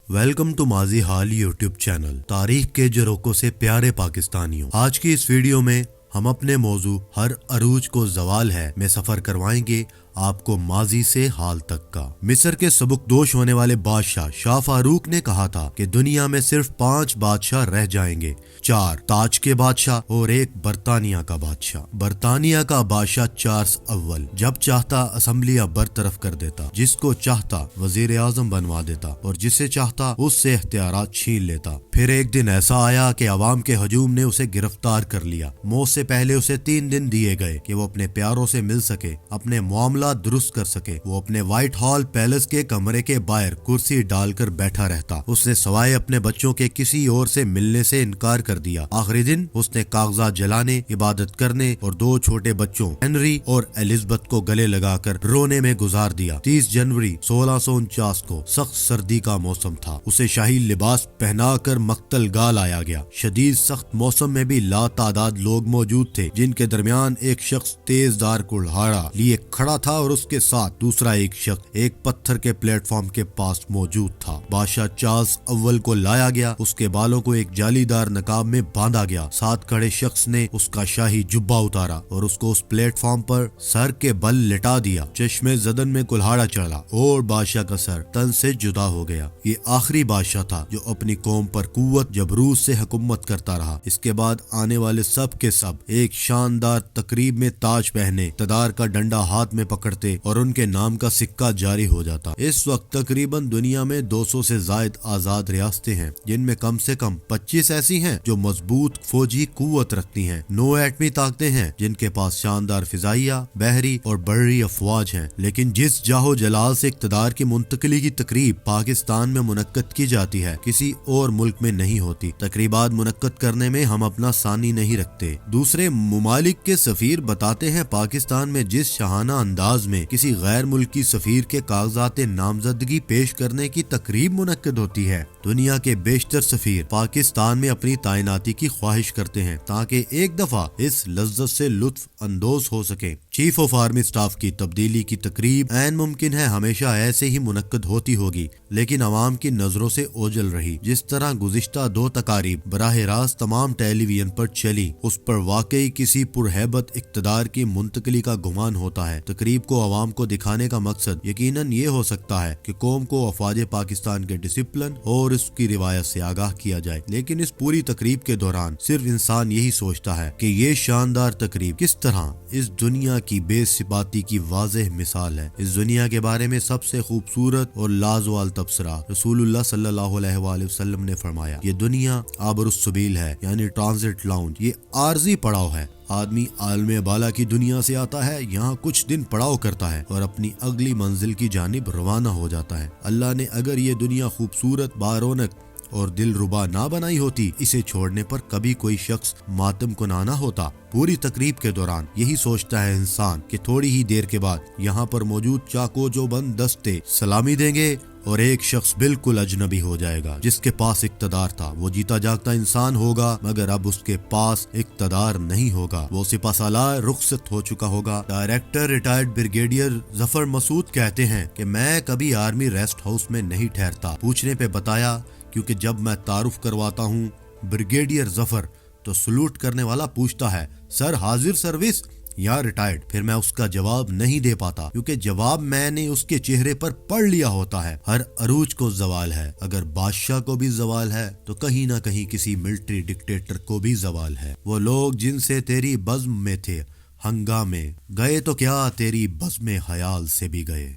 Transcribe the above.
Welcome to माजी हाल YouTube channel. तारीख के झरोकों से प्यारे पाकिस्तानियों, आज की इस वीडियो में हम अपने मौजू हर अरूज को जवाल है में सफर करवाएंगे आपको माजी से हाल तक का। मिस्र के सबकदोश होने वाले बादशाह शाह फारूक ने कहा था कि दुनिया में सिर्फ 5 बादशाह रह जाएंगे, 4 ताज के बादशाह और 1 बरतानिया का बादशाह। बरतानिया का बादशाह चार्ल्स अव्वल जब चाहता असम्बलियां बरतरफ कर देता, जिसको चाहता वजीर आजम बनवा देता और जिसे चाहता उससे इख्तियारात छीन लेता। फिर एक दिन ऐसा आया कि अवाम के हजूम ने उसे गिरफ्तार कर लिया। मौत से पहले उसे 3 दिन दिए गए कि वो अपने प्यारों से मिल सके, अपने मामला दुरुस्त कर सके। वो अपने व्हाइट हॉल पैलेस के कमरे के बाहर कुर्सी डालकर बैठा रहता। उसने सवाए अपने बच्चों के किसी और से मिलने से इनकार कर दिया। आखिरी दिन उसने कागजात जलाने, इबादत करने और 2 छोटे बच्चों हेनरी और एलिजबेथ को गले लगाकर रोने में गुजार दिया। 30 जनवरी 1649 को सख्त सर्दी का मौसम था। उसे शाही लिबास पहनाकर मक्तल गाह लाया गया। शदीद सख्त मौसम में भी लातादाद लोग मौजूद थे, जिनके दरमियान एक शख्स तेजदार कुल्हाड़ा लिए खड़ा था और उसके साथ दूसरा एक शख्स एक पत्थर के प्लेटफॉर्म के पास मौजूद था। बादशाह चार्ल्स अव्वल को लाया गया। उसके बालों को एक जालीदार नकाब में बांधा गया। साथ खड़े शख्स ने उसका शाही जुब्बा उतारा और उसको उस प्लेटफॉर्म पर सर के बल लिटा दिया। चश्मे जदन में कुल्हाड़ा चढ़ा और बादशाह का सर तन से जुदा हो गया। ये आखिरी बादशाह था जो अपनी कौम पर कुव्वत जबरूत से हुकूमत करता रहा। इसके बाद आने वाले सब के सब एक शानदार तकरीब में ताज पहने, इक़्तिदार का डंडा हाथ में पकड़ते और उनके नाम का सिक्का जारी हो जाता। इस वक्त तकरीबन दुनिया में 200 से जायद आजाद रियासतें हैं, जिनमें कम से कम 25 ऐसी हैं जो मजबूत फौजी कुव्वत रखती हैं। 9 एटमी ताकतें हैं जिनके पास शानदार फिजाइया, बहरी और बर्री अफवाज हैं। लेकिन जिस जाहो जलाल से इक़्तिदार की मुंतकिली की तकरीब पाकिस्तान में मुनक्कद की जाती है, किसी और मुल्क में नहीं होती। तकरीबात मुनक्कद करने में हम अपना सानी नहीं रखते। दूसरे मुमालिक के सफीर बताते हैं पाकिस्तान में जिस शहाना अंदाज में किसी गैर मुल्की सफीर के कागजात नामजदगी पेश करने की तकरीब मुनक्कद होती है, दुनिया के बेशतर सफीर पाकिस्तान में अपनी तैनाती की ख्वाहिश करते हैं ताकि एक दफा इस लज्जत से लुत्फ अंदोज हो सके। चीफ ऑफ आर्मी स्टाफ की तब्दीली की तकरीब ऐन मुमकिन है हमेशा ऐसे ही मुनक्कद होती होगी, लेकिन अवाम की नजरों से ओझल रही। जिस तरह गुज़िश्ता 2 तकारीब बराह रास्त तमाम टेलीविजन पर चली, उस पर वाकई किसी पुरहैबत इक़्तिदार की मुंतकिली का गुमान होता है। तकरीब को अवाम को दिखाने का मकसद यकीनन ये हो सकता है कि कौम को अफवाज पाकिस्तान के डिसिप्लिन और इसकी रिवायत से आगाह किया जाए। लेकिन इस पूरी तकरीब के दौरान सिर्फ इंसान यही सोचता है कि ये शानदार तकरीब किस तरह इस दुनिया की बेसिबाती की वाज़ेह मिसाल है। इस दुनिया के बारे में सबसे खूबसूरत और लाजवाल तबसरा रसूलुल्लाह सल्लल्लाहु अलैहि वसल्लम ने फरमाया, ये दुनिया आबरुस सबील है, यानी ट्रांजिट लाउंज। ये आर्जी पड़ाव है। आदमी आलमे बाला की दुनिया से आता है, यहाँ कुछ दिन पड़ाव करता है और अपनी अगली मंजिल की जानिब रवाना हो जाता है। अल्लाह ने अगर ये दुनिया खूबसूरत, बारौनक और दिल रुबा ना बनाई होती, इसे छोड़ने पर कभी कोई शख्स मातम कुना ना होता। पूरी तकरीब के दौरान यही सोचता है इंसान कि थोड़ी ही देर के बाद यहाँ पर मौजूद चाको जो बंद दस्ते सलामी देंगे और एक शख्स बिल्कुल अजनबी हो जाएगा जिसके पास इक़्तिदार था। वो जीता जागता इंसान होगा, मगर अब उसके पास इक़्तिदार नहीं होगा। वो सिपाहसालार रुखसत हो चुका होगा। Director retired brigadier Zafar Masood कहते हैं कि मैं कभी आर्मी रेस्ट हाउस में नहीं ठहरता। पूछने पे बताया, क्योंकि जब मैं तारुफ करवाता हूँ ब्रिगेडियर जफर, तो सलूट करने वाला पूछता है, सर हाजिर सर्विस या रिटायर्ड। फिर मैं उसका जवाब नहीं दे पाता, क्योंकि जवाब मैंने उसके चेहरे पर पढ़ लिया होता है। हर अरूज को जवाल है। अगर बादशाह को भी जवाल है तो कहीं ना कहीं किसी मिलिट्री डिक्टेटर को भी जवाल है। वो लोग जिनसे तेरी बज़्म में थे हंगामे, गए तो क्या तेरी बज़्म हयाल से भी गए।